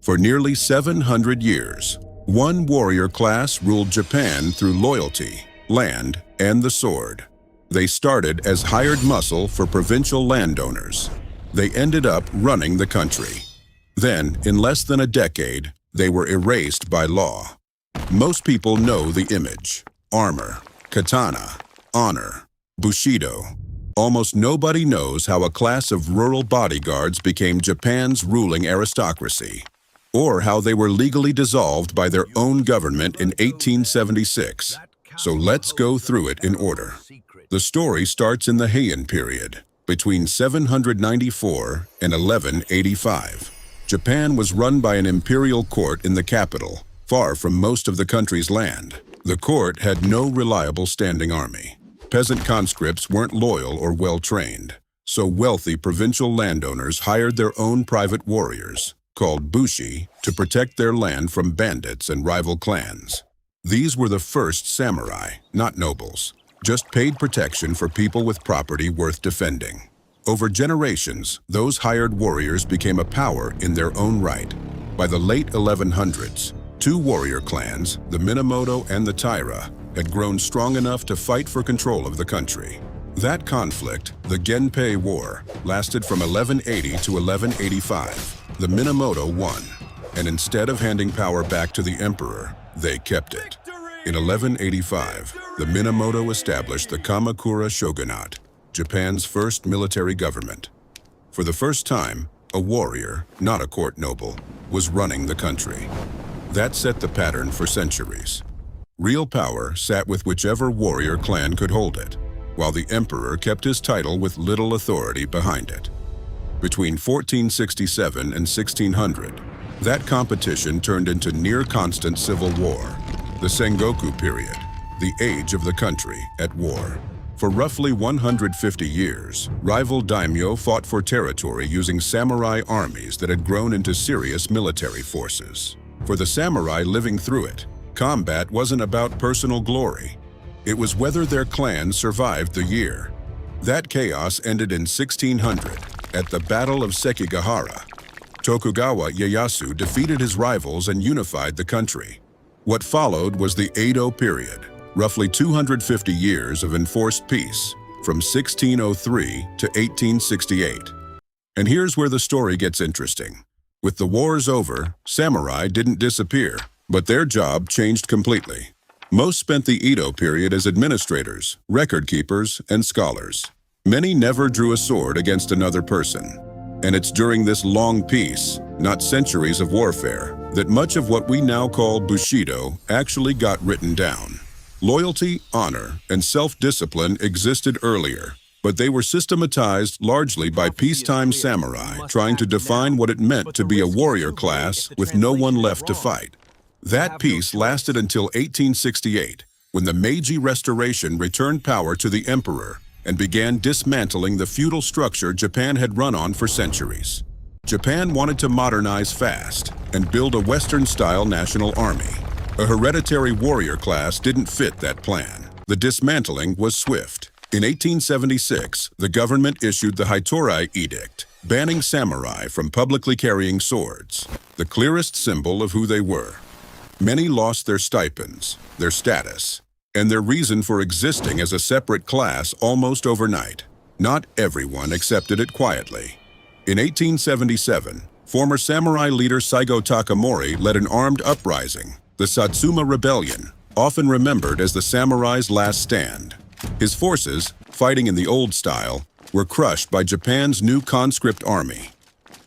For nearly 700 years, one warrior class ruled Japan through loyalty, land, and the sword. They started as hired muscle for provincial landowners. They ended up running the country. Then, in less than a decade, they were erased by law. Most people know the image: armor, katana, honor, Bushido. Almost nobody knows how a class of rural bodyguards became Japan's ruling aristocracy, or how they were legally dissolved by their own government in 1876. So let's go through it in order. The story starts in the Heian period, between 794 and 1185. Japan was run by an imperial court in the capital, far from most of the country's land. The court had no reliable standing army. Peasant conscripts weren't loyal or well-trained, so wealthy provincial landowners hired their own private warriors, called bushi, to protect their land from bandits and rival clans. These were the first samurai, not nobles, just paid protection for people with property worth defending. Over generations, those hired warriors became a power in their own right. By the late 1100s, two warrior clans, the Minamoto and the Taira, had grown strong enough to fight for control of the country. That conflict, the Genpei War, lasted from 1180 to 1185. The Minamoto won, and instead of handing power back to the emperor, they kept it. In 1185, the Minamoto established the Kamakura shogunate, Japan's first military government. For the first time, a warrior, not a court noble, was running the country. That set the pattern for centuries. Real power sat with whichever warrior clan could hold it, while the emperor kept his title with little authority behind it. Between 1467 and 1600, that competition turned into near-constant civil war, the Sengoku period, the age of the country at war. For roughly 150 years, rival daimyo fought for territory using samurai armies that had grown into serious military forces. For the samurai living through it, combat wasn't about personal glory. It was whether their clan survived the year. That chaos ended in 1600 at the Battle of Sekigahara. Tokugawa Ieyasu defeated his rivals and unified the country. What followed was the Edo period, roughly 250 years of enforced peace, from 1603 to 1868. And here's where the story gets interesting. With the wars over, samurai didn't disappear, but their job changed completely. Most spent the Edo period as administrators, record keepers, and scholars. Many never drew a sword against another person. And it's during this long peace, not centuries of warfare, that much of what we now call Bushido actually got written down. Loyalty, honor, and self-discipline existed earlier, but they were systematized largely by peacetime samurai trying to define what it meant to be a warrior class with no one left to fight. That peace lasted until 1868, when the Meiji Restoration returned power to the emperor and began dismantling the feudal structure Japan had run on for centuries. Japan wanted to modernize fast and build a Western-style national army. A hereditary warrior class didn't fit that plan. The dismantling was swift. In 1876, the government issued the Hitori Edict, banning samurai from publicly carrying swords, the clearest symbol of who they were. Many lost their stipends, their status, and their reason for existing as a separate class almost overnight. Not everyone accepted it quietly. In 1877, former samurai leader Saigo Takamori led an armed uprising, the Satsuma Rebellion, often remembered as the samurai's last stand. His forces, fighting in the old style, were crushed by Japan's new conscript army,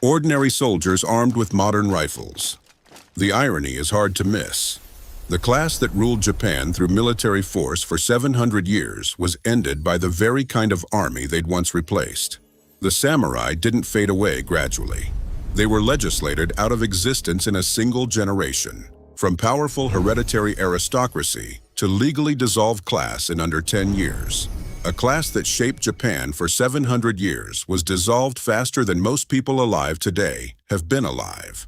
ordinary soldiers armed with modern rifles. The irony is hard to miss. The class that ruled Japan through military force for 700 years was ended by the very kind of army they'd once replaced. The samurai didn't fade away gradually. They were legislated out of existence in a single generation, from powerful hereditary aristocracy to legally dissolved class in under 10 years. A class that shaped Japan for 700 years was dissolved faster than most people alive today have been alive.